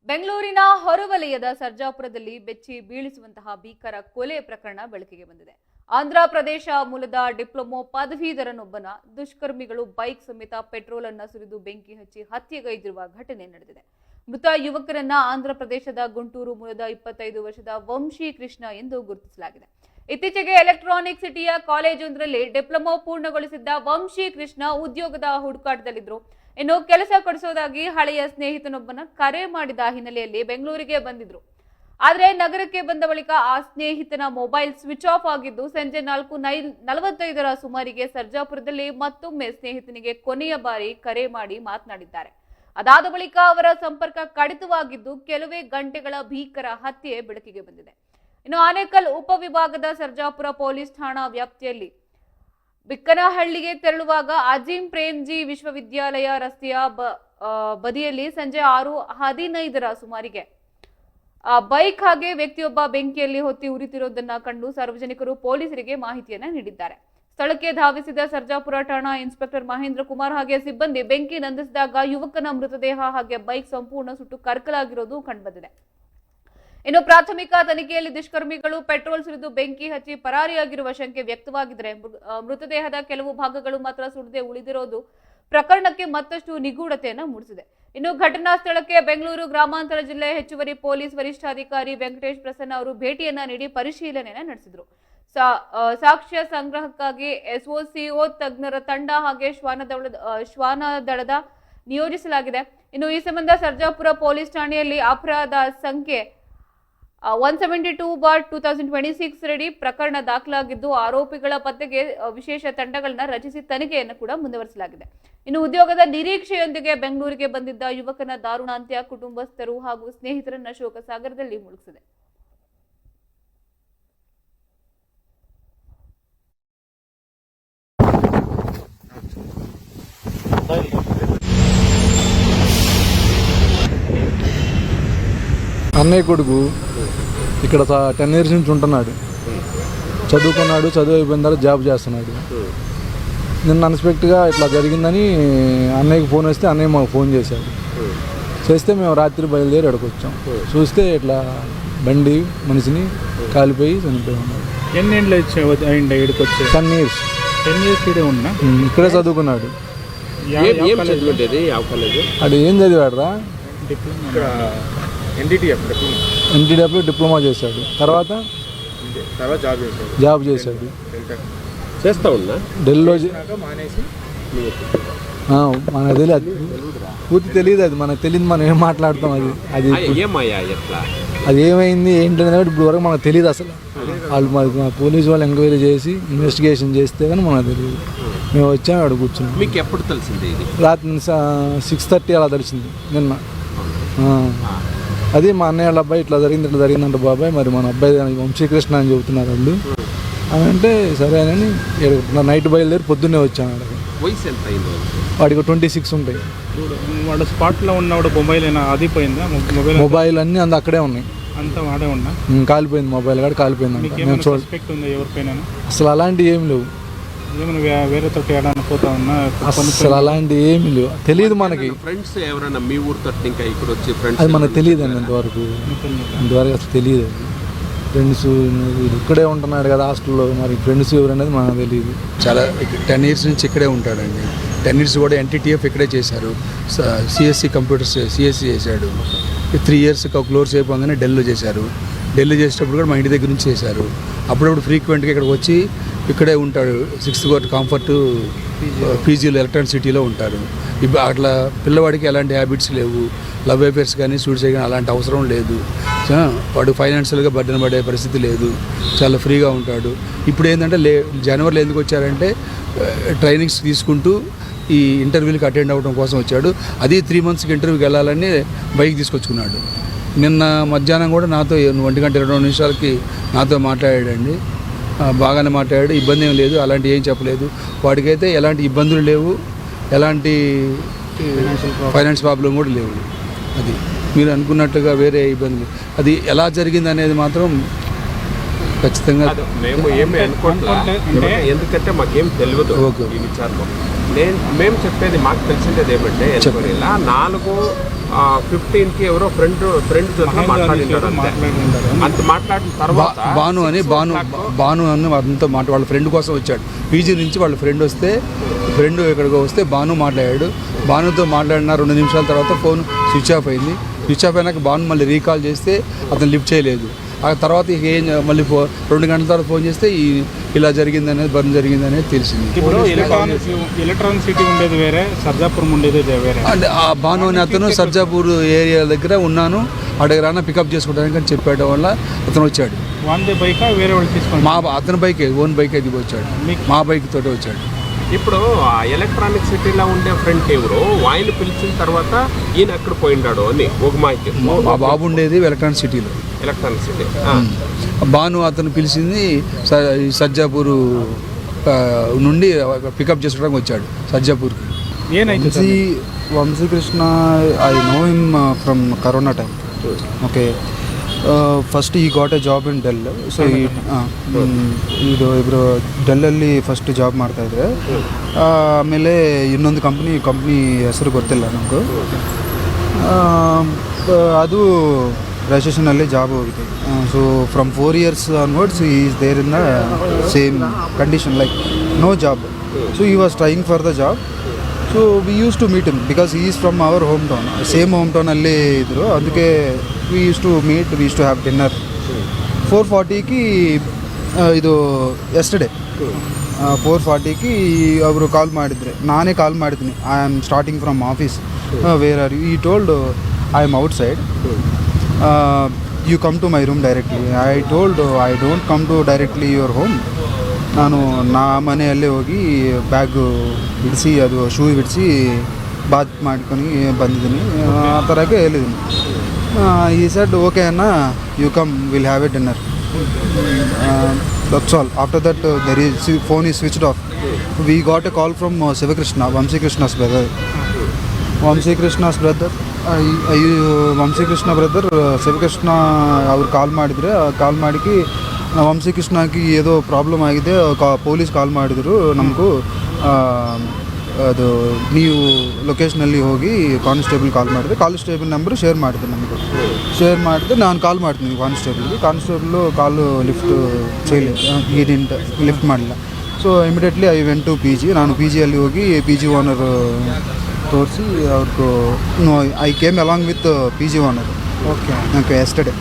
ಬೆಂಗಳೂರಿನ ಹೊರವಲಯದ ಸರ್ಜಾಪುರದಲ್ಲಿ ಬೆಚ್ಚಿ ಬೀಳಿಸುವಂತಹ ಭೀಕರ ಕೊಲೆ ಪ್ರಕರಣ ಬೆಳಕಿಗೆ ಬಂದಿದೆ. ಆಂಧ್ರ ಪ್ರದೇಶ ಮೂಲದ ಡಿಪ್ಲೊಮೊ ಪದವೀಧರನೊಬ್ಬನ ದುಷ್ಕರ್ಮಿಗಳು ಬೈಕ್ ಸಮೇತ ಪೆಟ್ರೋಲ್ ಅನ್ನು ಸುರಿದು ಬೆಂಕಿ ಹಚ್ಚಿ ಹತ್ಯೆಗೈದಿರುವ ಘಟನೆ ನಡೆದಿದೆ. ಮೃತ ಯುವಕರನ್ನ ಆಂಧ್ರ ಪ್ರದೇಶದ ಗುಂಟೂರು ಮೂಲದ 25 ವರ್ಷದ ವಂಶಿ ಕೃಷ್ಣ ಎಂದು ಗುರುತಿಸಲಾಗಿದೆ. ಇತ್ತೀಚೆಗೆ ಎಲೆಕ್ಟ್ರಾನಿಕ್ ಸಿಟಿಯ ಕಾಲೇಜೊಂದರಲ್ಲಿ ಡಿಪ್ಲೊಮೊ ಪೂರ್ಣಗೊಳಿಸಿದ್ದ ವಂಶಿ ಕೃಷ್ಣ ಉದ್ಯೋಗದ ಹುಡುಕಾಟದಲ್ಲಿದ್ರು. ಇನ್ನು ಕೆಲಸ ಕೊಡಿಸೋದಾಗಿ ಹಳೆಯ ಸ್ನೇಹಿತನೊಬ್ಬನ ಕರೆ ಮಾಡಿದ ಹಿನ್ನೆಲೆಯಲ್ಲಿ ಬೆಂಗಳೂರಿಗೆ ಬಂದಿದ್ರು. ಆದರೆ ನಗರಕ್ಕೆ ಬಂದ ಬಳಿಕ ಆ ಸ್ನೇಹಿತನ ಮೊಬೈಲ್ ಸ್ವಿಚ್ ಆಫ್ ಆಗಿದ್ದು ಸಂಜೆ 4:45 ಸುಮಾರಿಗೆ ಸರ್ಜಾಪುರದಲ್ಲಿ ಮತ್ತೊಮ್ಮೆ ಸ್ನೇಹಿತನಿಗೆ ಕೊನೆಯ ಬಾರಿ ಕರೆ ಮಾಡಿ ಮಾತನಾಡಿದ್ದಾರೆ. ಅದಾದ ಬಳಿಕ ಅವರ ಸಂಪರ್ಕ ಕಡಿತವಾಗಿದ್ದು ಕೆಲವೇ ಗಂಟೆಗಳ ಭೀಕರ ಹತ್ಯೆ ಬೆಳಕಿಗೆ ಬಂದಿದೆ. ಇನ್ನು ಆನೇಕಲ್ ಉಪವಿಭಾಗದ ಸರ್ಜಾಪುರ ಪೊಲೀಸ್ ಠಾಣಾ ವ್ಯಾಪ್ತಿಯಲ್ಲಿ ಬಿಕ್ಕನಹಳ್ಳಿಗೆ ತೆರಳುವಾಗ ಅಜೀಂ ಪ್ರೇಮ್ಜಿ ವಿಶ್ವವಿದ್ಯಾಲಯ ರಸ್ತೆಯ ಬದಿಯಲ್ಲಿ ಸಂಜೆ 6:15 ಸುಮಾರಿಗೆ ಬೈಕ್ ಹಾಗೆ ವ್ಯಕ್ತಿಯೊಬ್ಬ ಬೆಂಕಿಯಲ್ಲಿ ಹೊತ್ತಿ ಉರಿತಿರುವುದನ್ನ ಕಂಡು ಸಾರ್ವಜನಿಕರು ಪೊಲೀಸರಿಗೆ ಮಾಹಿತಿಯನ್ನ ನೀಡಿದ್ದಾರೆ. ಸ್ಥಳಕ್ಕೆ ಧಾವಿಸಿದ ಸರ್ಜಾಪುರ ಠಾಣಾ ಇನ್ಸ್ಪೆಕ್ಟರ್ ಮಹೇಂದ್ರ ಕುಮಾರ್ ಹಾಗೆ ಸಿಬ್ಬಂದಿ ಬೆಂಕಿ ನಂದಿಸಿದಾಗ ಯುವಕನ ಮೃತದೇಹ ಹಾಗೆ ಬೈಕ್ ಸಂಪೂರ್ಣ ಸುಟ್ಟು ಕರಕಲಾಗಿರೋದು ಕಂಡುಬಂದಿದೆ. ಇನ್ನು ಪ್ರಾಥಮಿಕ ತನಿಖೆಯಲ್ಲಿ ದುಷ್ಕರ್ಮಿಗಳು ಪೆಟ್ರೋಲ್ ಸುರಿದು ಬೆಂಕಿ ಹಚ್ಚಿ ಪರಾರಿಯಾಗಿರುವ ಶಂಕೆ ವ್ಯಕ್ತವಾಗಿದ್ದರೆ ಮೃತದೇಹದ ಕೆಲವು ಭಾಗಗಳು ಮಾತ್ರ ಸುಡದೆ ಉಳಿದಿರೋದು ಪ್ರಕರಣಕ್ಕೆ ಮತ್ತಷ್ಟು ನಿಗೂಢತೆಯನ್ನು ಮೂಡಿಸಿದೆ. ಇನ್ನು ಘಟನಾ ಸ್ಥಳಕ್ಕೆ ಬೆಂಗಳೂರು ಗ್ರಾಮಾಂತರ ಜಿಲ್ಲೆ ಹೆಚ್ಚುವರಿ ಪೊಲೀಸ್ ವರಿಷ್ಠಾಧಿಕಾರಿ ವೆಂಕಟೇಶ್ ಪ್ರಸನ್ನ ಅವರು ಭೇಟಿಯನ್ನ ನೀಡಿ ಪರಿಶೀಲನೆಯನ್ನ ನಡೆಸಿದ್ರು. ಸಾಕ್ಷ್ಯ ಸಂಗ್ರಹಕ್ಕಾಗಿ ಎಸ್ಒಸಿಒ ತಜ್ಞರ ತಂಡ ಹಾಗೆ ಶ್ವಾನದಳದ ನಿಯೋಜಿಸಲಾಗಿದೆ. ಇನ್ನು ಈ ಸಂಬಂಧ ಸರ್ಜಾಪುರ ಪೊಲೀಸ್ ಠಾಣೆಯಲ್ಲಿ ಅಪರಾಧ ಸಂಖ್ಯೆ 172/2026 ರಡಿ ಪ್ರಕರಣ ದಾಖಲಾಗಿದ್ದು ಆರೋಪಿಗಳ ಪತ್ತೆಗೆ ವಿಶೇಷ ತಂಡಗಳನ್ನ ರಚಿಸಿ ತನಿಖೆಯನ್ನು ಕೂಡ ಮುಂದುವರಿಸಲಾಗಿದೆ. ಇನ್ನು ಉದ್ಯೋಗದ ನಿರೀಕ್ಷೆಯೊಂದಿಗೆ ಬೆಂಗಳೂರಿಗೆ ಬಂದಿದ್ದ ಯುವಕನ ದಾರುಣಾಂತ್ಯ ಕುಟುಂಬಸ್ಥರು ಹಾಗೂ ಸ್ನೇಹಿತರನ್ನ ಶೋಕ ಸಾಗರದಲ್ಲಿ ಮುಳುಗಿಸಿದೆ. అన్నయ్య కొడుకు ఇక్కడ 10 years నుంచి ఉంటున్నాడు. చదువుకున్నాడు, చదువు అయిపోయిన తర్వాత జాబ్ చేస్తున్నాడు. నిన్న అన్ఎక్స్పెక్ట్గా ఇట్లా జరిగిందని అన్నయ్యకి ఫోన్ వస్తే అన్నయ్య మాకు ఫోన్ చేశాడు. చేస్తే మేము రాత్రి బయలుదేరి ఇక్కడికి వచ్చాం. చూస్తే ఇట్లా బండి మనిషిని కాలిపోయి చనిపోయి ఉన్నాడు. ఎన్నేళ్ళు అయింది ఇక్కడికి వచ్చి? 10 years. 10 years ఇక్కడే ఉన్నా. ఇక్కడే చదువుకున్నాడు. అడు ఏం చదివాడురా? ఎన్టీడబ్ల్యూ డిప్లొమా చేశాడు. తర్వాత జాబ్ చేశాడు. చేస్తా ఉన్నా ఢిల్లీలో. మనకు తెలియదు, పూర్తి తెలియదు. అది మనకు తెలియదు, మనం ఏం మాట్లాడతాం. అది అది ఏమైంది ఏంటనేది ఇప్పుడు వరకు మనకు తెలియదు. అసలు వాళ్ళు పోలీసు వాళ్ళు ఎంక్వైరీ చేసి ఇన్వెస్టిగేషన్ చేస్తే కానీ మనకు తెలియదు. మేము వచ్చాము, అక్కడ కూర్చున్నాం. మీకు ఎప్పుడు తెలిసింది? రాత్రి 6:30 అలా తెలిసింది నిన్న. అది మా అన్నయ్య వాళ్ళ అబ్బాయి ఇట్లా జరిగిందంట బాబాయ్, మరి మన అబ్బాయి వంశీకృష్ణ అని చెబుతున్నారు వాళ్ళు. అంటే సరే అని నైట్ బయలుదేరి పొద్దున్నే వచ్చాను. వయసు ఎంత అయింది వాడికి 26 ఉంటాయి. వాడు స్పాట్లో ఉన్నవాడు మొబైల్ ఆదిపోయిందా? మొబైల్ అన్నీ అక్కడే ఉన్నాయి. అంతా వాడే ఉన్నా కాలిపోయింది. మొబైల్ కూడా కాలిపోయింది. అసలు అలాంటివి ఏమి లేవు. వేరేతో పోతా ఉన్నా అసలు అలాంటివి ఏమి లేవు. తెలియదు మనకి. ఫ్రెండ్స్ ఎవరైనా మీ ఊరితో ఇంకా ఇక్కడ వచ్చి ఫ్రెండ్స్ అది మనకు తెలియదు అండి. ఇంతవరకు అసలు తెలియదు. ఫ్రెండ్స్ ఇక్కడే ఉంటున్నాడు కదా హాస్టల్లో, మరి ఫ్రెండ్స్ ఎవరనేది మనకు తెలియదు. చాలా 10 years నుంచి ఇక్కడే ఉంటాడండి. 10 years కూడా NTTF ఇక్కడే చేశారు. CSC కంప్యూటర్స్ CSC చేశాడు. 3 years క్లోజ్ అయిపోగానే ఢిల్లీలో చేశారు. ఢిల్లీ చేసేటప్పుడు కూడా మా ఇంటి దగ్గర నుంచి చేశారు. అప్పుడప్పుడు ఫ్రీక్వెంట్గా ఇక్కడికి వచ్చి ఇక్కడే ఉంటాడు. 6th కోర్ట్ కంఫర్ట్ పీజీలో ఎలక్ట్రానిక్ సిటీలో ఉంటారు. ఇప్పుడు అట్లా పిల్లవాడికి ఎలాంటి హ్యాబిట్స్ లేవు. లవ్ అఫేర్స్ కానీ సూసైడ్ కానీ అలాంటి అవసరం లేదు. వాడు ఫైనాన్షియల్గా బర్డెన్ పడే పరిస్థితి లేదు. చాలా ఫ్రీగా ఉంటాడు. ఇప్పుడు ఏంటంటే జనవరిలో ఎందుకు వచ్చారంటే ట్రైనింగ్స్ తీసుకుంటూ ఈ ఇంటర్వ్యూలకి అటెండ్ అవ్వడం కోసం వచ్చాడు. అది 3 monthsకి ఇంటర్వ్యూకి వెళ్ళాలని బైక్ తీసుకొచ్చుకున్నాడు. నిన్న మధ్యాహ్నం కూడా నాతో 1:22 నాతో మాట్లాడాడండి. బాగానే మాట్లాడాడు. ఇబ్బంది ఏం లేదు, అలాంటి ఏం చెప్పలేదు. వాడికైతే ఎలాంటి ఇబ్బందులు లేవు, ఎలాంటి ఫైనాన్స్ ప్రాబ్లం కూడా లేవు. అది మీరు అనుకున్నట్టుగా వేరే ఇబ్బందులు అది ఎలా జరిగింది అనేది మాత్రం ఖచ్చితంగా మేము ఏమి అనుకుంటున్నాం. ఎందుకంటే మాకేం తెలియదు ఈ విచారంలో. మేము చెప్పేది మాకు తెలిసిందేది ఏమంటే 4 15కి ఎవరో ఫ్రెండ్ జೊತೆ మాట్లాడింటారు అంతే. అంత మాట్లాడిన తర్వాత భాను అని అతనితో వాళ్ళ ఫ్రెండ్ కోసం వచ్చాడు. పీజీ నుంచి వాళ్ళ ఫ్రెండ్ ఇక్కడికి వస్తే భాను మాట్లాడాడు. భానుతో మాట్లాడిన 2 నిమిషాల తర్వాత ఫోన్ స్విచ్ ఆఫ్ అయింది. స్విచ్ ఆఫ్ అయినాక భాను మళ్ళీ రీకాల్ చేస్తే అతను లిఫ్ట్ చేయలేదు. ఆ తర్వాత ఇక మళ్ళీ 2 గంటల తర్వాత ఫోన్ చేస్తే ఇలా బర్న్ జరిగిందనేది తెలిసింది. ఇప్పుడు ఎలక్ట్రానిక్ సిటీ ఉండేది వేరే, సర్జాపురం ఉండేది వేరే. అంటే ఆ భాను అని అతను సర్జాపూర్ ఏరియా దగ్గర ఉన్నాను, అక్కడికి రానా పికప్ చేసుకోవడానికి అని చెప్పడం వల్ల అతను వచ్చాడు. వాందే బైక్ వేరే వాళ్ళు తీసుకొని అతని బైకే, ఓన్ బైకే దిగి వచ్చాడు. మా బైక్ తోటి వచ్చాడు. ఇప్పుడు ఆ ఎలక్ట్రానిక్ సిటీలో ఉండే ఫ్రెండ్ ఎవరు ఆయన పిలిచిన తర్వాత ఈయన అక్కడ పోయిండాడు అని ఒక మాహితి. మా బాబు ఉండేది ఎలక్ట్రానిక్ సిటీలో. ఎలక్ట్రానిక్ సిటీ భాను అతను పిలిచింది సర్జాపూర్ నుండి పికప్ చేసుకోవడానికి వచ్చాడు సర్జాపూర్కి. Vamsi Krishna, I know him from corona time. Okay, first he got a job in Dell. So ಇದು ಇಬ್ಬರು ಡೆಲ್ಲಲ್ಲಿ ಫಸ್ಟ್ ಜಾಬ್ ಮಾಡ್ತಾಯಿದ್ರೆ, ಆಮೇಲೆ ಇನ್ನೊಂದು ಕಂಪ್ನಿ ಹೆಸರು ಗೊತ್ತಿಲ್ಲ ನಮಗೂ. ಅದು ರಿಜಿಸ್ಟ್ರೇಷನಲ್ಲಿ ಜಾಬ್ ಹೋಗಿದೆ. So from 4 years onwards he is there in the same condition, like no job. So he was trying for the job. So we use to meet him because he is from our hometown. Same ಹೋಮ್ ಟೌನಲ್ಲಿ ಇದ್ದರು, ಅದಕ್ಕೆ we use to meet, we use to have dinner. 4:40కి ಇದು yesterday 4:40కి ಅವರು call ಮಾಡಿದರೆ, ನಾನೇ ಕಾಲ್ ಮಾಡಿದ್ದೀನಿ. I am starting from office, where are you? He told I am outside, you come to my room directly. I told I don't come to directly your home. ನಾನು ಮನೆಯಲ್ಲೇ ಹೋಗಿ bag ಬಿಡಿಸಿ, ಅದು shoe ಬಿಡಿಸಿ ಬಾತ್ ಮಾಡ್ಕೊಂಡು ಬಂದಿದ್ದೀನಿ, ಆ ಥರಕ್ಕೆ ಹೇಳಿದ್ದೀನಿ. ಈ ಸೆಡ್ ಓಕೆ ಅಣ್ಣ, you come, will have a dinner. That's all. After that there is phone is switched off. We got a call from Shivakrishna, Vamshi Krishna's brother. Vamshi Krishna's brother Shivakrishna ಅವ್ರು ಕಾಲ್ ಮಾಡಿದರೆ, ಕಾಲ್ ಮಾಡಿ ವಂಶಿ ಕೃಷ್ಣకి ఏదో ప్రాబ్లం ಆಗಿದೆ, ಪೊಲೀಸ್ ಕಾಲ್ ಮಾಡಿದರು ನಮಗೂ. ಅದು ನೀವು ಲೊಕೇಶನಲ್ಲಿ ಹೋಗಿ ಕಾನ್ಸ್ಟೇಬಲ್ ಕಾಲ್ ಮಾಡಿದೆ. ಕಾನ್ಸ್ಟೇಬಲ್ ನಂಬರ್ ಶೇರ್ ಮಾಡಿದೆ ನಮಗೂ. ಶೇರ್ ಮಾಡಿದೆ, ನಾನು ಕಾಲ್ ಮಾಡ್ತೀನಿ ಕಾನ್ಸ್ಟೇಬಲ್ಗೆ. ಕಾನ್ಸ್ಟೇಬಲು ಕಾಲು ಲಿಫ್ಟ್ చేయలేదు, ಈ ಡಿಂಟ್ ಲಿಫ್ಟ್ ಮಾಡಲಿಲ್ಲ. So immediately I went to P G. ನಾನು ಪಿ ಜಿಯಲ್ಲಿ ಹೋಗಿ ಪಿ ಜಿ ಓನರ್ ತೋರಿಸಿ ಅವ್ರಿಗೂ I came along with P G owner. Okay yesterday.